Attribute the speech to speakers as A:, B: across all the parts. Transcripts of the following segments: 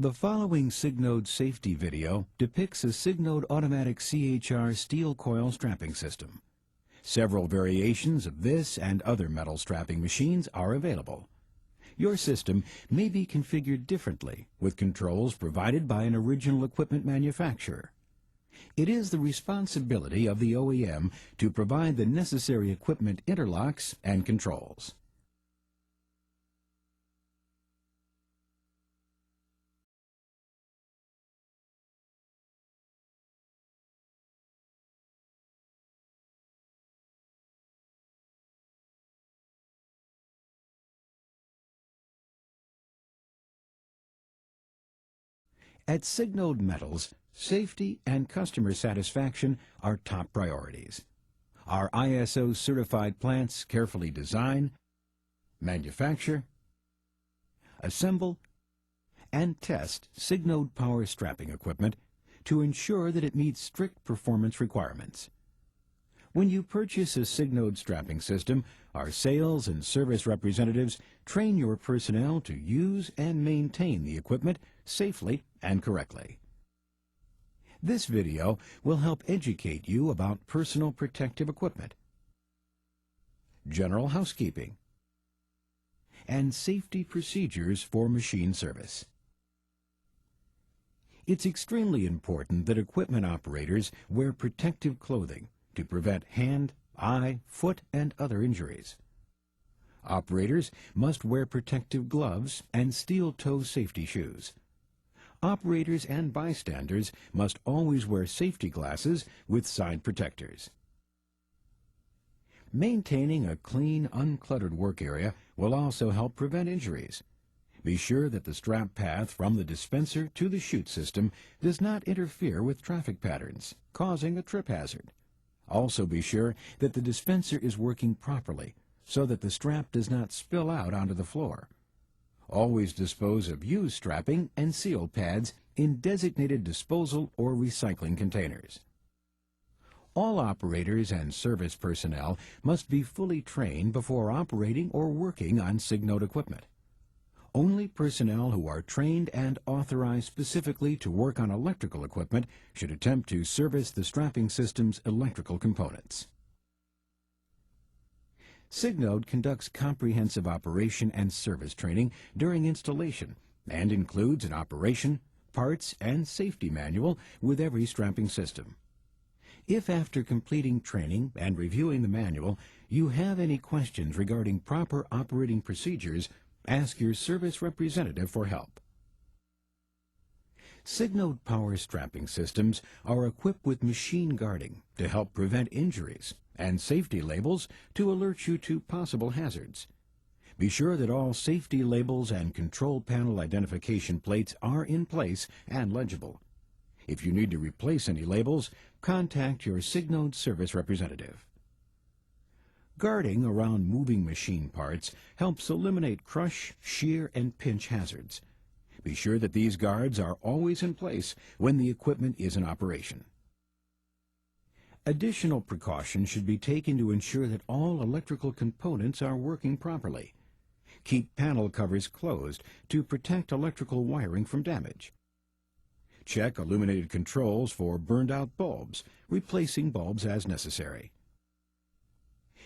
A: The following Signode safety video depicts a Signode automatic CHR steel coil strapping system. Several variations of this and other metal strapping machines are available. Your system may be configured differently with controls provided by an original equipment manufacturer. It is the responsibility of the OEM to provide the necessary equipment interlocks and controls. At Signode Metals, safety and customer satisfaction are top priorities. Our ISO-certified plants carefully design, manufacture, assemble, and test Signode power strapping equipment to ensure that it meets strict performance requirements. When you purchase a Signode strapping system, our sales and service representatives train your personnel to use and maintain the equipment safely and correctly. This video will help educate you about personal protective equipment, general housekeeping, and safety procedures for machine service. It's extremely important that equipment operators wear protective clothing to prevent hand, eye, foot, and other injuries. Operators must wear protective gloves and steel-toe safety shoes. Operators and bystanders must always wear safety glasses with side protectors. Maintaining a clean, uncluttered work area will also help prevent injuries. Be sure that the strap path from the dispenser to the chute system does not interfere with traffic patterns, causing a trip hazard. Also be sure that the dispenser is working properly so that the strap does not spill out onto the floor. Always dispose of used strapping and seal pads in designated disposal or recycling containers. All operators and service personnel must be fully trained before operating or working on Signode equipment. Only personnel who are trained and authorized specifically to work on electrical equipment should attempt to service the strapping system's electrical components. Signode conducts comprehensive operation and service training during installation and includes an operation, parts, and safety manual with every strapping system. If after completing training and reviewing the manual you have any questions regarding proper operating procedures, ask your service representative for help. Signode power strapping systems are equipped with machine guarding to help prevent injuries and safety labels to alert you to possible hazards. Be sure that all safety labels and control panel identification plates are in place and legible. If you need to replace any labels, contact your Signode service representative. Guarding around moving machine parts helps eliminate crush, shear, and pinch hazards. Be sure that these guards are always in place when the equipment is in operation. Additional precautions should be taken to ensure that all electrical components are working properly. Keep panel covers closed to protect electrical wiring from damage. Check illuminated controls for burned-out bulbs, replacing bulbs as necessary.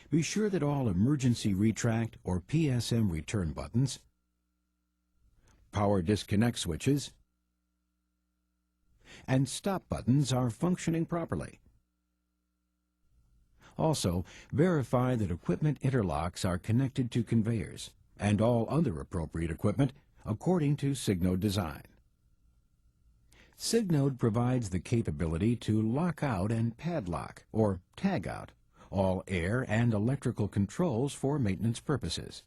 A: Be sure that all emergency retract or PSM return buttons, power disconnect switches, and stop buttons are functioning properly. Also, verify that equipment interlocks are connected to conveyors and all other appropriate equipment according to Signode design. Signode provides the capability to lock out and padlock, or tag out, all air and electrical controls for maintenance purposes.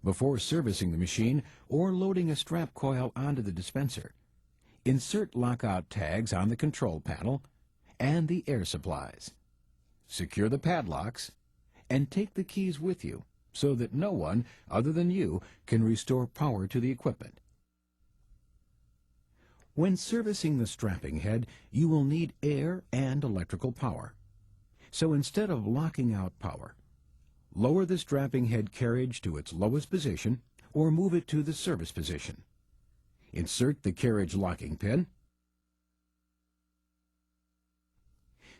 A: Before servicing the machine or loading a strap coil onto the dispenser, insert lockout tags on the control panel and the air supplies. Secure the padlocks and take the keys with you so that no one other than you can restore power to the equipment. When servicing the strapping head, you will need air and electrical power. So instead of locking out power, lower the strapping head carriage to its lowest position or move it to the service position. Insert the carriage locking pin.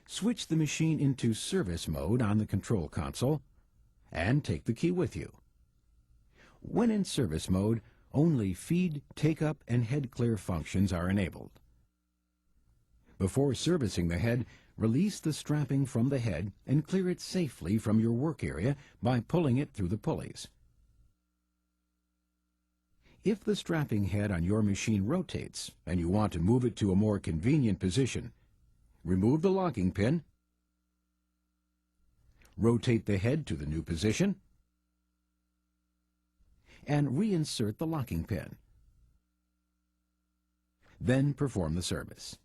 A: Switch the machine into service mode on the control console and take the key with you. When in service mode, only feed, take-up, and head clear functions are enabled. Before servicing the head, release the strapping from the head and clear it safely from your work area by pulling it through the pulleys. If the strapping head on your machine rotates and you want to move it to a more convenient position, remove the locking pin, rotate the head to the new position, and reinsert the locking pin. Then perform the service.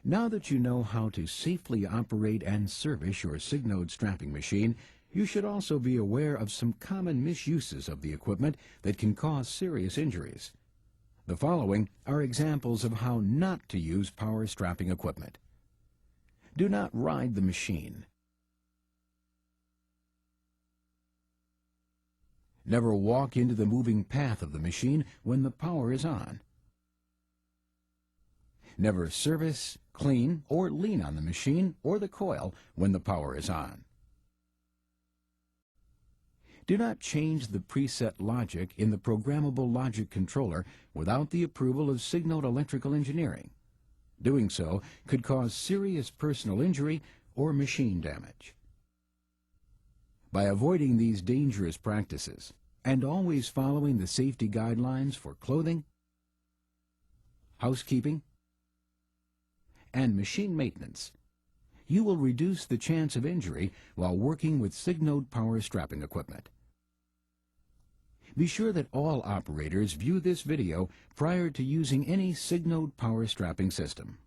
A: Now that you know how to safely operate and service your Signode strapping machine, you should also be aware of some common misuses of the equipment that can cause serious injuries. The following are examples of how not to use power strapping equipment. Do not ride the machine. Never walk into the moving path of the machine when the power is on. Never service, clean, or lean on the machine or the coil when the power is on. Do not change the preset logic in the programmable logic controller without the approval of Signode Electrical Engineering. Doing so could cause serious personal injury or machine damage. By avoiding these dangerous practices and always following the safety guidelines for clothing, housekeeping, and machine maintenance, you will reduce the chance of injury while working with Signode power strapping equipment. Be sure that all operators view this video prior to using any Signode power strapping system.